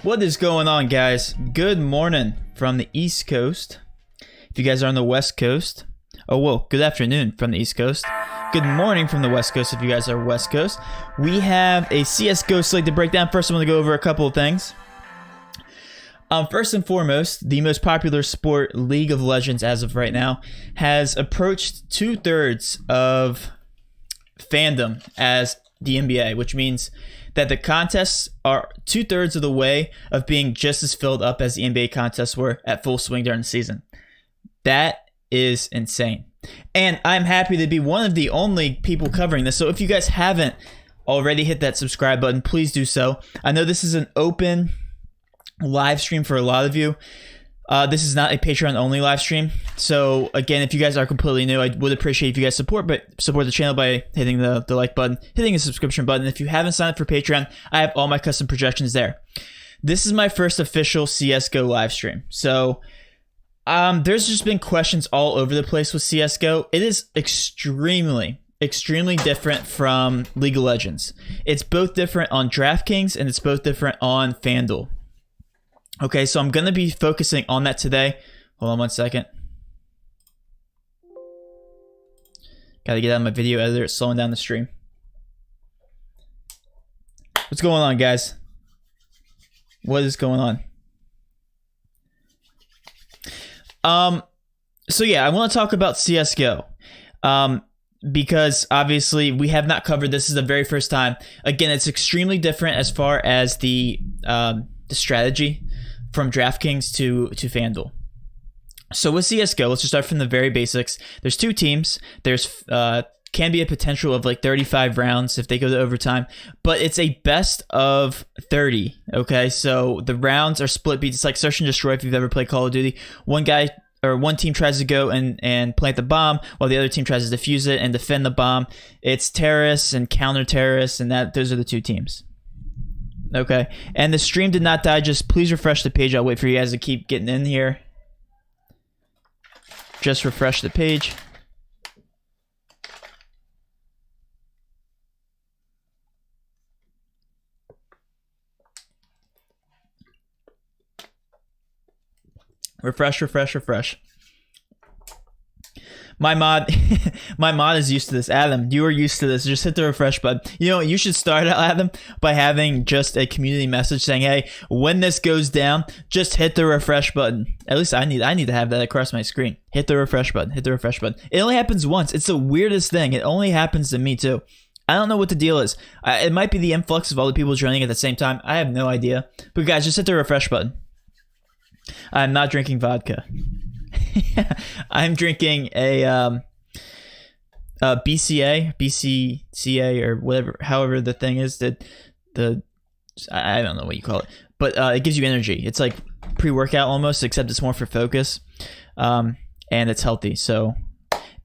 What is going on, guys? Good morning from the East Coast. If you guys are on the West Coast, oh, whoa, good afternoon from the East Coast. Good morning from the West Coast if you guys are West Coast. We have a CSGO slate to break down. First, I'm going to go over a couple of things. First and foremost, the most popular sport, League of Legends, as of right now, has approached 2/3 of fandom as the NBA, which means that the contests are 2/3 of the way of being just as filled up as the NBA contests were at full swing during the season. That is insane. And I'm happy to be one of the only people covering this. So if you guys haven't already hit that subscribe button, please do so. I know this is an open live stream for a lot of you. This is not a Patreon only live stream. So again, if you guys are completely new, I would appreciate if you guys support the channel by hitting the like button, hitting the subscription button. If you haven't signed up for Patreon, I have all my custom projections there. This is my first official CSGO live stream. So there's just been questions all over the place with CSGO. It is extremely different from League of Legends. It's both different on DRAFTKINGS and it's both different on FanDuel. Okay, so I'm going to be focusing on that today. Hold on one second. Got to get out of my video editor. It's slowing down the stream. What's going on, guys? What is going on? So yeah, I want to talk about CSGO. Because obviously we have not covered this. This is the very first time. Again, it's extremely different as far as the strategy from DraftKings to FanDuel. So with CSGO, let's just start from the very basics. There's two teams. There's can be a potential of like 35 rounds if they go to overtime, but it's a best of 30. Okay, so the rounds are split beats. It's like search and destroy if you've ever played Call of Duty. One team tries to go and plant the bomb while the other team tries to defuse it and defend the bomb. It's terrorists and counter-terrorists, and those are the two teams. Okay, and the stream did not die. Just please refresh the page. I'll wait for you guys to keep getting in here. Just refresh the page. Refresh. My mod is used to this. Adam, you are used to this. Just hit the refresh button. You know, you should start out, Adam, by having just a community message saying, hey, when this goes down, just hit the refresh button. At least I need to have that across my screen. Hit the refresh button. It only happens once. It's the weirdest thing. It only happens to me too. I don't know what the deal is. It might be the influx of all the people joining at the same time. I have no idea. But guys, just hit the refresh button. I'm not drinking vodka. I'm drinking a BCA, or whatever, however the thing is that I don't know what you call it, but it gives you energy. It's like pre-workout almost, except it's more for focus, and it's healthy. So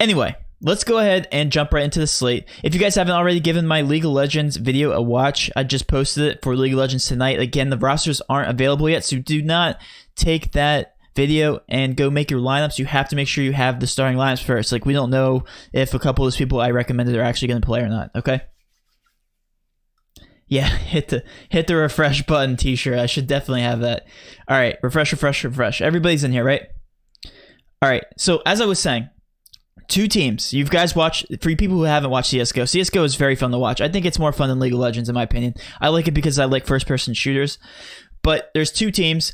anyway, let's go ahead and jump right into the slate. If you guys haven't already given my League of Legends video a watch, I just posted it for League of Legends tonight. Again, the rosters aren't available yet, so do not take that video and go make your lineups. You have to make sure you have the starting lineups first. Like, we don't know if a couple of those people I recommended are actually going to play or not. Okay. Yeah, hit the refresh button, t-shirt. I should definitely have that. All right, refresh. Everybody's in here, right? All right. So as I was saying, two teams. You guys watch. For you people who haven't watched CSGO, CSGO is very fun to watch. I think it's more fun than League of Legends, in my opinion. I like it because I like first-person shooters. But there's two teams.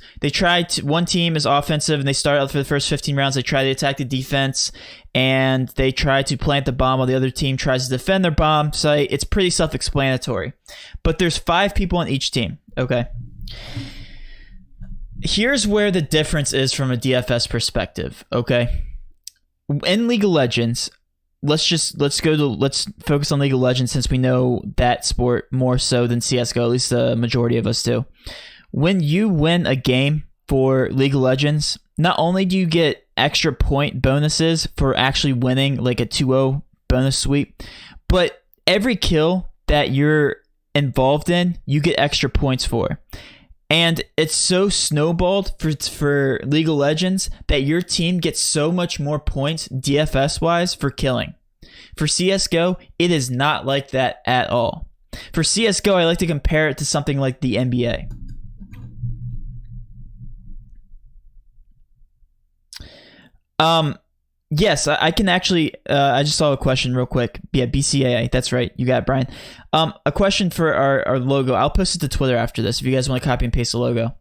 One team is offensive, and they start out for the first 15 rounds. They try to attack the defense, and they try to plant the bomb while the other team tries to defend their bomb site. It's pretty self-explanatory. But there's 5 people on each team, okay? Here's where the difference is from a DFS perspective, okay? In League of Legends, let's focus on League of Legends since we know that sport more so than CSGO, at least the majority of us do. When you win a game for League of Legends, not only do you get extra point bonuses for actually winning, like a 2-0 bonus sweep, but every kill that you're involved in, you get extra points for. And it's so snowballed for League of Legends that your team gets so much more points DFS-wise for killing. For CSGO, it is not like that at all. For CSGO, I like to compare it to something like the NBA. Yes, I can actually. I just saw a question real quick. Yeah, BCAA. That's right. You got it, Brian. A question for our logo. I'll post it to Twitter after this if you guys want to copy and paste the logo.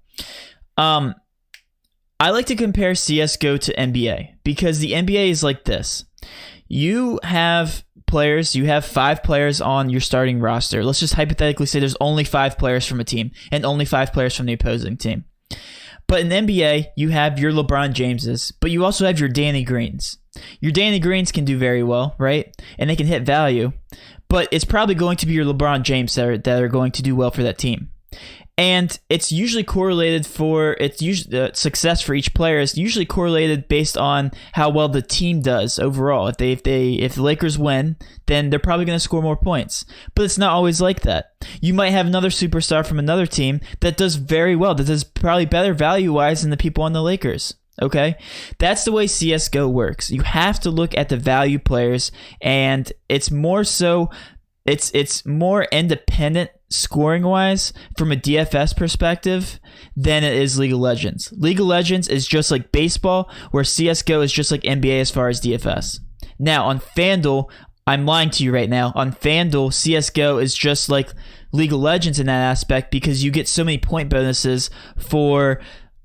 I like to compare CSGO to NBA because the NBA is like this. You have players. You have 5 players on your starting roster. Let's just hypothetically say there's only 5 players from a team and only 5 players from the opposing team. But in the NBA, you have your LeBron Jameses, but you also have your Danny Greens. Your Danny Greens can do very well, right? And they can hit value, but it's probably going to be your LeBron James that are going to do well for that team. And it's usually correlated success for each player is usually correlated based on how well the team does overall. If the Lakers win, then they're probably going to score more points. But it's not always like that. You might have another superstar from another team that does very well, that does probably better value-wise than the people on the Lakers. Okay? That's the way CSGO works. You have to look at the value players, and it's more so it's more independent scoring-wise from a DFS perspective than it is League of Legends. League of Legends is just like baseball, where CSGO is just like NBA as far as DFS. Now, on FanDuel, I'm lying to you right now. On FanDuel, CSGO is just like League of Legends in that aspect because you get so many point bonuses for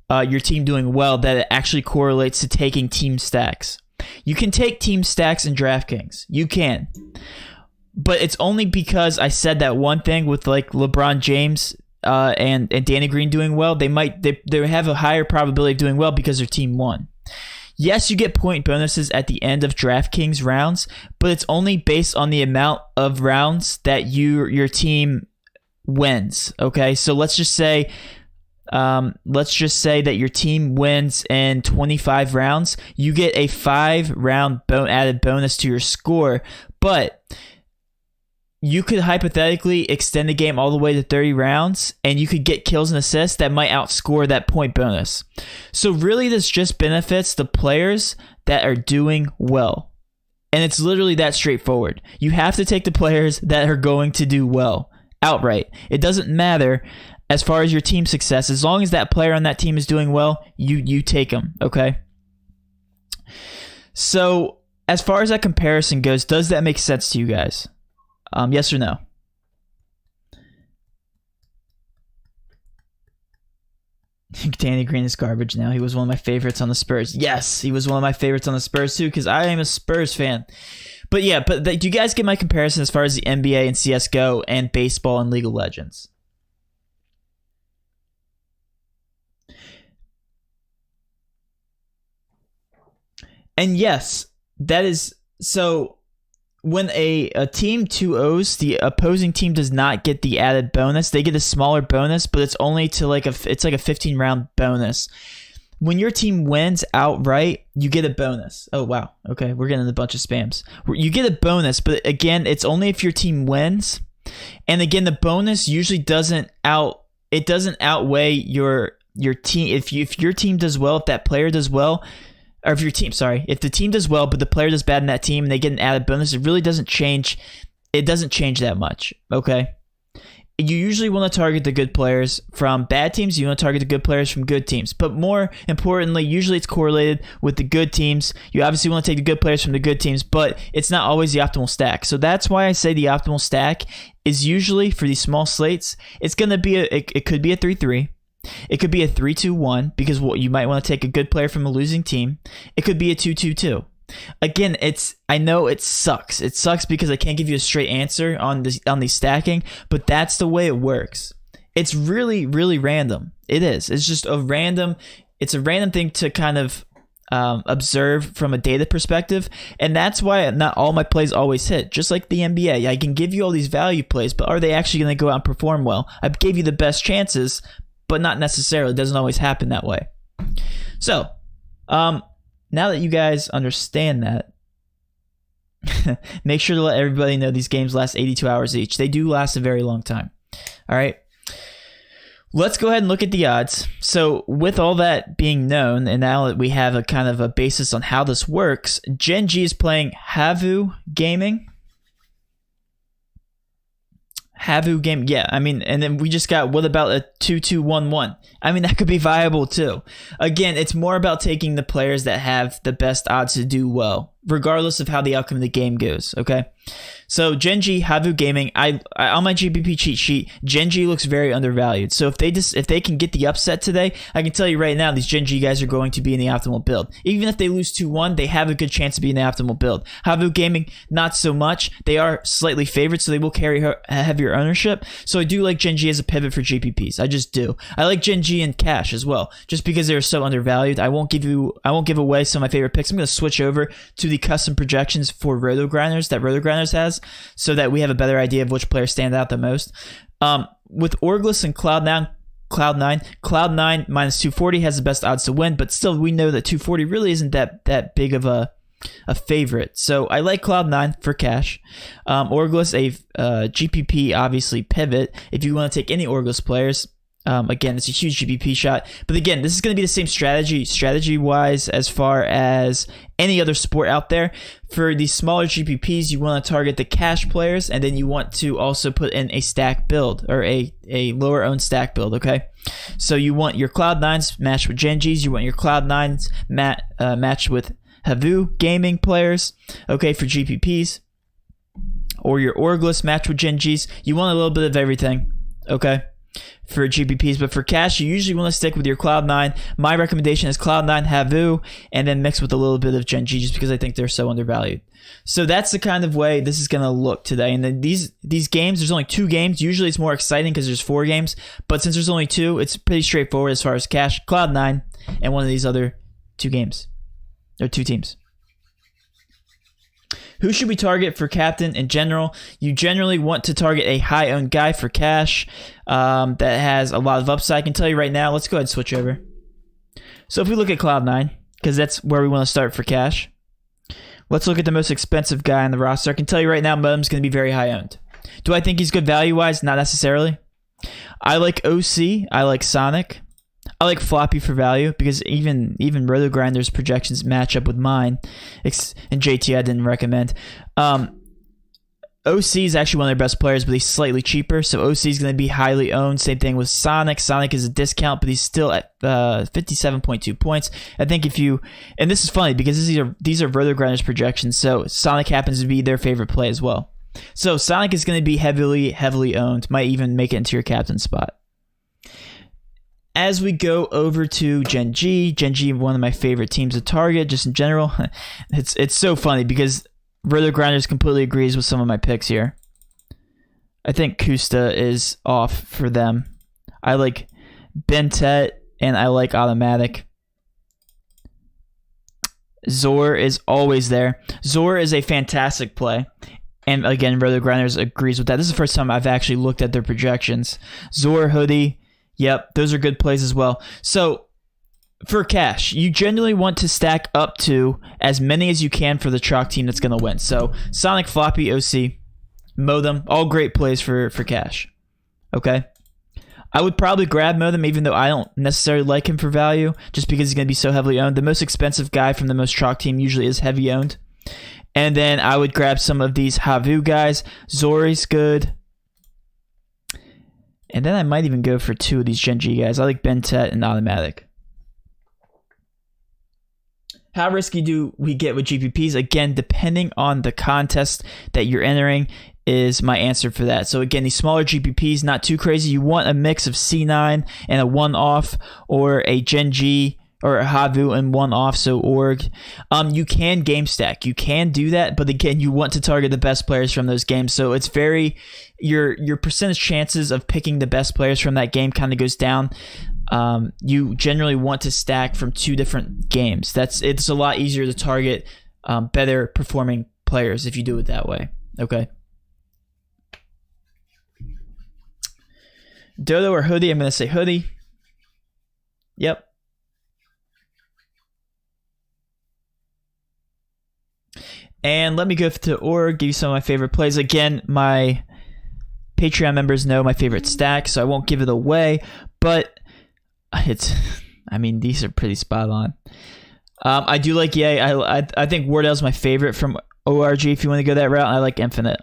your team doing well that it actually correlates to taking team stacks. You can take team stacks in DraftKings. You can. But it's only because I said that one thing with like LeBron James and Danny Green doing well. They have a higher probability of doing well because their team won. Yes, you get point bonuses at the end of DraftKings rounds, but it's only based on the amount of rounds that your team wins. Okay, so let's just say that your team wins in 25 rounds. You get a 5-round added bonus to your score, but you could hypothetically extend the game all the way to 30 rounds, and you could get kills and assists that might outscore that point bonus. So really, this just benefits the players that are doing well. And it's literally that straightforward. You have to take the players that are going to do well outright. It doesn't matter as far as your team success. As long as that player on that team is doing well, you take them, okay? So as far as that comparison goes, does that make sense to you guys? Yes or no? Danny Green is garbage now. He was one of my favorites on the Spurs. Yes, he was one of my favorites on the Spurs too because I am a Spurs fan. But yeah, do you guys get my comparison as far as the NBA and CSGO and baseball and League of Legends? And yes, that is so. When a team 2-0s, the opposing team does not get the added bonus. They get a smaller bonus, but it's only to it's like a 15-round bonus. When your team wins outright, you get a bonus. Oh, wow. Okay, we're getting a bunch of spams. You get a bonus, but again, it's only if your team wins. And again, the bonus usually doesn't outweigh your team. If your team does well, if that player does well, or if the team does well, but the player does bad in that team and they get an added bonus, it really doesn't change. It doesn't change that much, okay? You usually want to target the good players from bad teams. You want to target the good players from good teams. But more importantly, usually it's correlated with the good teams. You obviously want to take the good players from the good teams, but it's not always the optimal stack. So that's why I say the optimal stack is usually for these small slates. It's going to be it could be a 3-3. It could be a 3-2-1 because you might want to take a good player from a losing team. It could be a 2-2-2. Again, I know it sucks. It sucks because I can't give you a straight answer on the stacking, but that's the way it works. It's really, really random. It is. It's just a random thing to kind of observe from a data perspective, and that's why not all my plays always hit. Just like the NBA, I can give you all these value plays, but are they actually going to go out and perform well? I gave you the best chances, but not necessarily. It doesn't always happen that way. So, now that you guys understand that, make sure to let everybody know these games last 82 hours each. They do last a very long time. All right. Let's go ahead and look at the odds. So with all that being known, and now that we have a kind of a basis on how this works, Gen G is playing Havu Gaming. Havu game, yeah. I mean, and then we just got, what about a 2-2-1-1? I mean, that could be viable too. Again, it's more about taking the players that have the best odds to do well, regardless of how the outcome of the game goes, okay? So Genji, Havu Gaming, I on my GPP cheat sheet, Genji looks very undervalued. So if they can get the upset today, I can tell you right now, these Genji guys are going to be in the optimal build. Even if they lose 2-1, they have a good chance to be in the optimal build. Havu Gaming, not so much. They are slightly favored, so they will carry heavier ownership. So I do like Genji as a pivot for GPPs. I just do. I like Genji and Cash as well, just because they're so undervalued. I won't give away some of my favorite picks. I'm going to switch over to the custom projections for Roto Grinders that Roto Grinders has, so that we have a better idea of which players stand out the most. With Orglis and Cloud9 minus 240 has the best odds to win, but still we know that 240 really isn't that big of a favorite. So I like Cloud9 for cash. Orglis, a GPP obviously pivot if you want to take any Orglis players. Again, it's a huge GPP shot. But again, this is going to be the same strategy-wise as far as any other sport out there. For these smaller GPPs, you want to target the cash players, and then you want to also put in a stack build, or a lower-owned stack build, okay? So you want your Cloud9s matched with Genjis. You want your Cloud9s matched with Havu Gaming players, okay, for GPPs. Or your Orglis matched with Genjis. You want a little bit of everything, okay, for GPPs. But for cash, you usually want to stick with your Cloud9. My recommendation is Cloud9, Havu, and then mix with a little bit of Genji, just because I think they're so undervalued. So that's the kind of way this is going to look today. And then these games, there's only 2 games. Usually it's more exciting because there's 4 games. But since there's only 2, it's pretty straightforward as far as cash, Cloud9, and one of these other 2 games, or 2 teams. Who should we target for captain in general? You generally want to target a high-owned guy for cash that has a lot of upside. I can tell you right now. Let's go ahead and switch over. So if we look at Cloud9, because that's where we want to start for cash, let's look at the most expensive guy on the roster. I can tell you right now, Modem's going to be very high-owned. Do I think he's good value-wise? Not necessarily. I like OC. I like Sonic. I like Floppy for value because even Roto Grinders projections match up with mine. And JT I didn't recommend. OC is actually one of their best players, but he's slightly cheaper. So OC is going to be highly owned. Same thing with Sonic. Sonic is a discount, but he's still at 57.2 points. I think if you, and this is funny because these are Roto Grinders projections. So Sonic happens to be their favorite play as well. So Sonic is going to be heavily owned. Might even make it into your captain spot. As we go over to Genji, one of my favorite teams to target, just in general. It's so funny because Roto Grinders completely agrees with some of my picks here. I think Kusta is off for them. I like Bentet, and I like Automatic. Zor is always there. Zor is a fantastic play. And again, Roto Grinders agrees with that. This is the first time I've actually looked at their projections. Zor, Hoodie. Yep, those are good plays as well. So, for cash, you generally want to stack up to as many as you can for the chalk team that's going to win. So, Sonic, Floppy, OC, Modem, all great plays for cash. Okay? I would probably grab Modem, even though I don't necessarily like him for value, just because he's going to be so heavily owned. The most expensive guy from the most chalk team usually is heavy owned. And then I would grab some of these Havu guys. Zori's good. And then I might even go for 2 of these Genji guys. I like Bentet and Automatic. How risky do we get with GPPs? Again, depending on the contest that you're entering is my answer for that. So again, these smaller GPPs, not too crazy. You want a mix of C9 and a 1-off, or a Genji or a Havu and 1-off, so Org. You can game stack. You can do that, but again, you want to target the best players from those games. So it's very, your percentage chances of picking the best players from that game kind of goes down. You generally want to stack from 2 different games. It's a lot easier to target better performing players if you do it that way. Okay. Dodo or Hoodie? I'm going to say Hoodie. Yep. And let me go to Org, give you some of my favorite plays. Again, my Patreon members know my favorite stack, so I won't give it away. But these are pretty spot on. I do like Ye. I think Wardell's my favorite from ORG if you want to go that route. I like Infinite.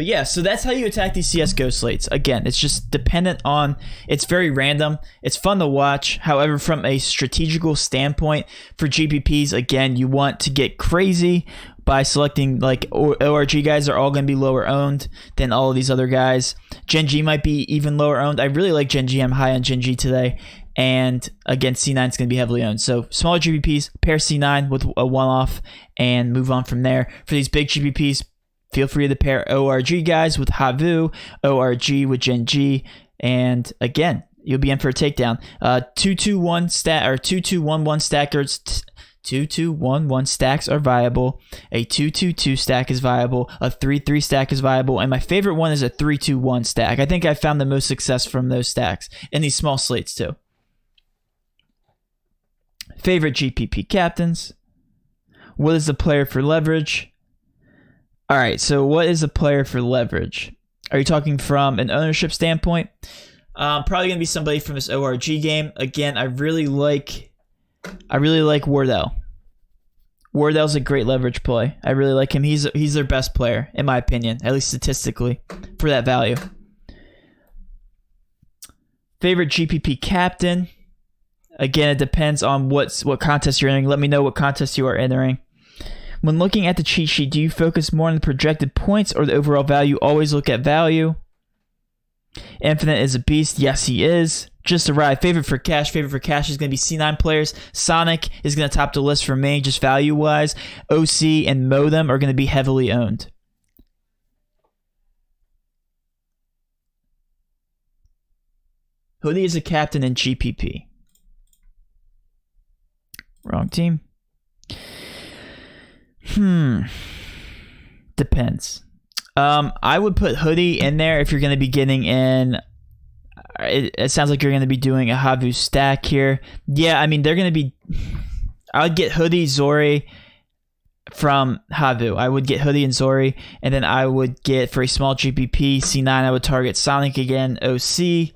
But yeah, so that's how you attack these CSGO slates. Again, it's just dependent on, it's very random. It's fun to watch. However, from a strategical standpoint for GPPs, again, you want to get crazy by selecting, like, ORG guys are all going to be lower owned than all of these other guys. Gen G might be even lower owned. I really like Gen G. I'm high on Gen G today. And again, C9 is going to be heavily owned. So smaller GPPs, pair C9 with a one-off and move on from there. For these big GPPs, feel free to pair ORG guys with Havu, ORG with Gen G, and again, you'll be in for a takedown. 2-2-1 stat or 2-2-1-1 stackers. 2-2-1-1 stacks are viable. A 2-2-2 stack is viable. A 3-3 stack is viable. And my favorite one is a 3-2-1 stack. I think I found the most success from those stacks in these small slates too. Favorite GPP captains. What is the player for leverage? All right, so what is a player for leverage? Are you talking from an ownership standpoint? Probably going to be somebody from this ORG game. Again, I really like Wardell. Wardell's a great leverage play. I really like him. He's their best player, in my opinion, at least statistically, for that value. Favorite GPP captain? Again, it depends on what contest you're entering. Let me know what contest you are entering. When looking at the cheat sheet, do you focus more on the projected points or the overall value? Always look at value. Infinite is a beast. Yes, he is. Just arrived. Favorite for cash. Favorite for cash is going to be C9 players. Sonic is going to top the list for me, just value-wise. OC and Modem are going to be heavily owned. Hoodie is a captain in GPP. Wrong team. Depends. I would put Hoodie in there if you're going to be getting in. It sounds like you're going to be doing a Havu stack here. Yeah, I mean, they're going to be. I would get Hoodie, Zori from Havu. I would get Hoodie and Zori, and then I would get, for a small GPP, C9, I would target Sonic again, OC.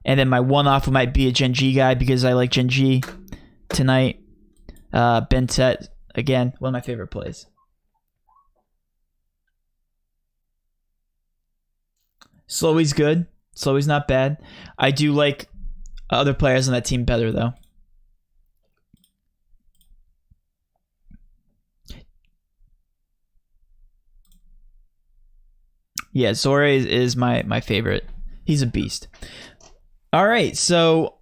And then my one-off might be a Gen G guy because I like Gen G tonight. Bentet, again, one of my favorite plays. Slowy's good. Slowy's not bad. I do like other players on that team better, though. Yeah, Zore is my favorite. He's a beast. All right, so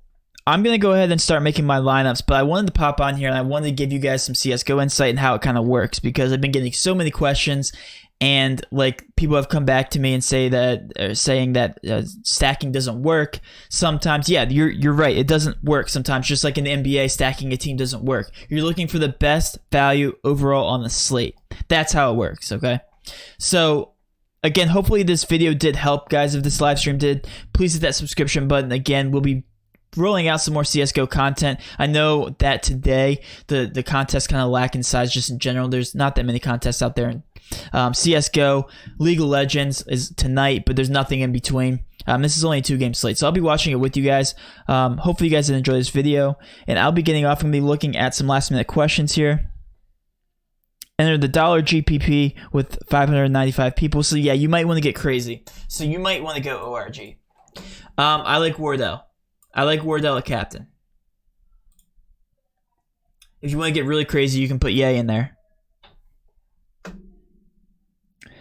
I'm going to go ahead and start making my lineups, but I wanted to pop on here and I wanted to give you guys some CSGO insight and how it kind of works, because I've been getting so many questions, and like people have come back to me and saying that stacking doesn't work sometimes. Yeah, you're right. It doesn't work sometimes. Just like in the NBA, stacking a team doesn't work. You're looking for the best value overall on the slate. That's how it works, okay? So again, hopefully this video did help, guys. If this live stream did, please hit that subscription button. Again, we'll be rolling out some more CSGO content. I know that today the contests kind of lack in size just in general. There's not that many contests out there. CSGO, League of Legends is tonight, but there's nothing in between. This is only a 2-game slate, so I'll be watching it with you guys. Hopefully you guys did enjoy this video, and I'll be getting off and be looking at some last-minute questions here. Enter the dollar GPP with 595 people. So yeah, you might want to get crazy. So you might want to go ORG. I like Wardell. I like Wardell at captain. If you want to get really crazy, you can put Ye in there.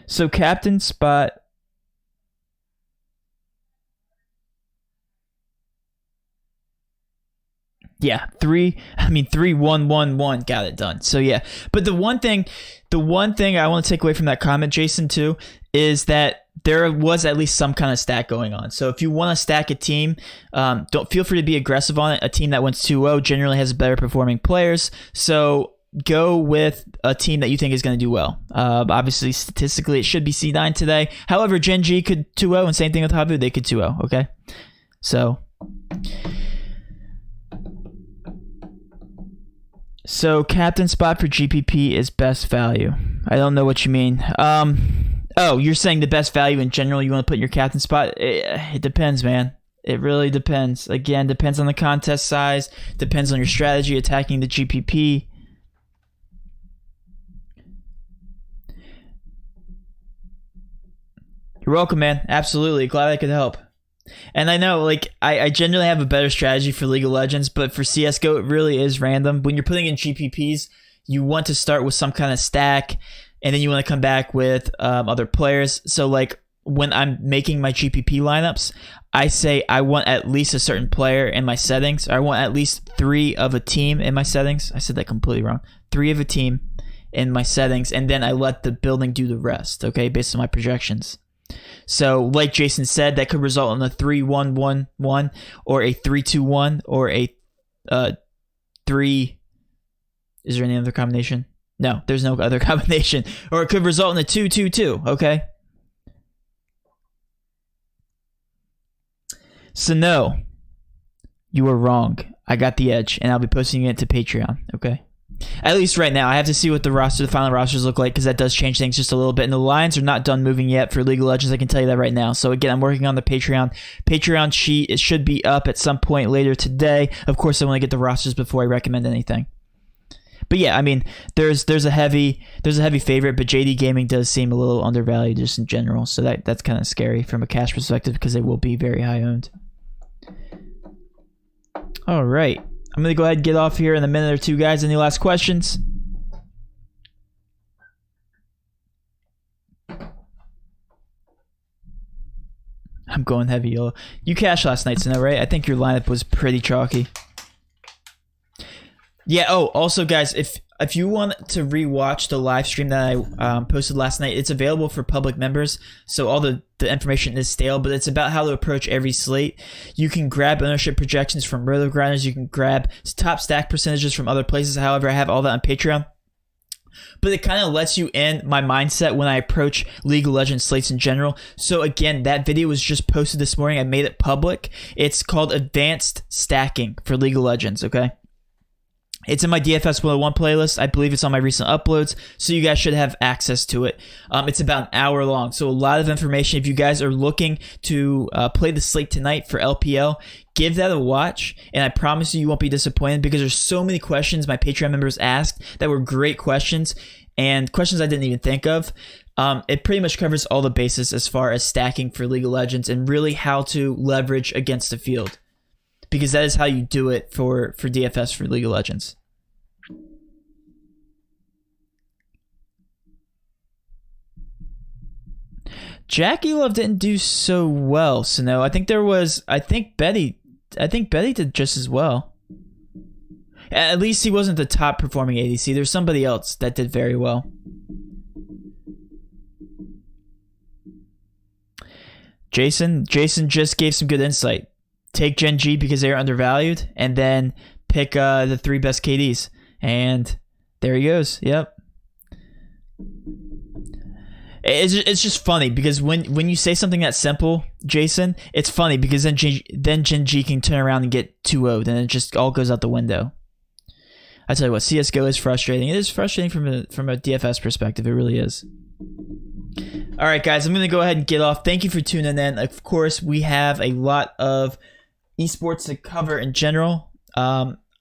So captain spot. Yeah, 3-1-1-1 got it done. So yeah, but the one thing I want to take away from that comment, Jason, too, is that there was at least some kind of stack going on. So if you want to stack a team, don't feel free to be aggressive on it. A team that wins 2-0 generally has better performing players. So go with a team that you think is going to do well. Obviously, statistically, it should be C9 today. However, Gen G could 2-0, and same thing with Havu. They could 2-0, okay? So captain spot for GPP is best value. I don't know what you mean. Oh, you're saying the best value in general you want to put in your captain spot? It depends, man. It really depends. Again, depends on the contest size. Depends on your strategy attacking the GPP. You're welcome, man. Absolutely. Glad I could help. And I know, like, I generally have a better strategy for League of Legends, but for CSGO, it really is random. When you're putting in GPPs, you want to start with some kind of stack, and then you want to come back with other players. So, like, when I'm making my GPP lineups, I say I want at least a certain player in my settings. I want at least 3 of a team in my settings. I said that completely wrong. 3 of a team in my settings, and then I let the building do the rest, okay, based on my projections. So, like Jason said, that could result in a 3-1-1-1 or a 3-2-1 or a 3. Is there any other combination? No, there's no other combination. Or it could result in a 2-2-2, okay? So, no, you are wrong. I got the edge, and I'll be posting it to Patreon, okay? At least right now. I have to see what the final rosters look like, because that does change things just a little bit. And the lines are not done moving yet for League of Legends. I can tell you that right now. So again, I'm working on the Patreon sheet. It should be up at some point later today. Of course, I want to get the rosters before I recommend anything. But yeah, I mean, there's a heavy favorite, but JD Gaming does seem a little undervalued just in general. So that's kind of scary from a cash perspective, because they will be very high owned. All right. I'm going to go ahead and get off here in a minute or two, guys. Any last questions? I'm going heavy yellow. You cashed last night, so no, right? I think your lineup was pretty chalky. Yeah, oh, also, guys, if you want to rewatch the live stream that I posted last night, it's available for public members, so all the information is stale, but it's about how to approach every slate. You can grab ownership projections from Roto Grinders. You can grab top stack percentages from other places. However, I have all that on Patreon. But it kind of lets you in my mindset when I approach League of Legends slates in general. So again, that video was just posted this morning. I made it public. It's called Advanced Stacking for League of Legends, okay? It's in my DFS 101 playlist. I believe it's on my recent uploads, so you guys should have access to it. It's about an hour long, so a lot of information. If you guys are looking to play the slate tonight for LPL, give that a watch, and I promise you won't be disappointed, because there's so many questions my Patreon members asked that were great questions, and questions I didn't even think of. It pretty much covers all the bases as far as stacking for League of Legends and really how to leverage against the field, because that is how you do it for DFS for League of Legends. Jackie Love didn't do so well, so no. I think Betty did just as well. At least he wasn't the top performing ADC. There's somebody else that did very well. Jason just gave some good insight. Take Gen G because they are undervalued, and then pick the 3 best KDs. And there he goes. Yep. It's just funny, because when you say something that simple, Jason, it's funny, because then Gen G can turn around and get 2-0'd, and it just all goes out the window. I tell you what, CSGO is frustrating. It is frustrating from a DFS perspective. It really is. All right, guys, I'm going to go ahead and get off. Thank you for tuning in. Of course, we have a lot of esports to cover in general.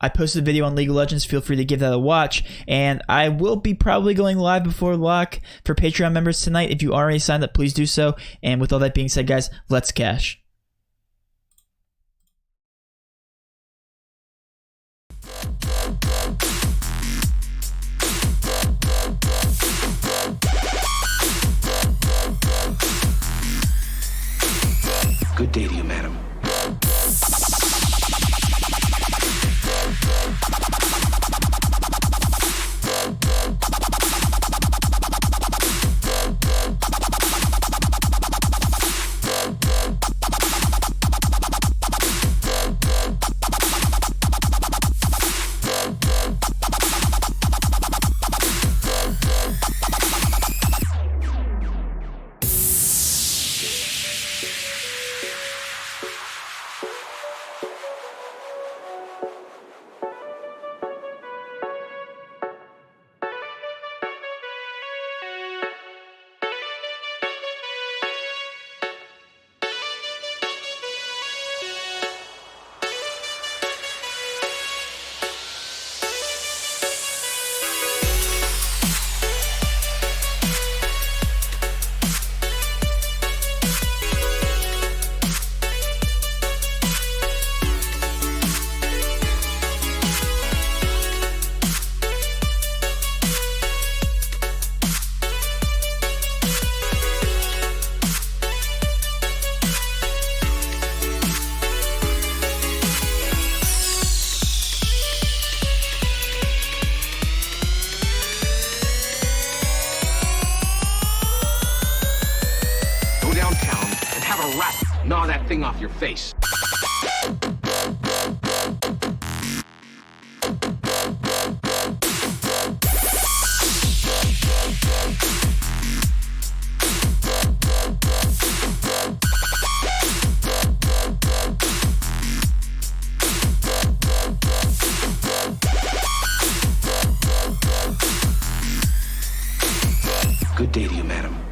I posted a video on League of Legends. Feel free to give that a watch. And I will be probably going live before lock for Patreon members tonight. If you already signed up, please do so. And with all that being said, guys, let's cash. Good day to you, madam. rat. Gnaw that thing off your face. Good day to you, madam.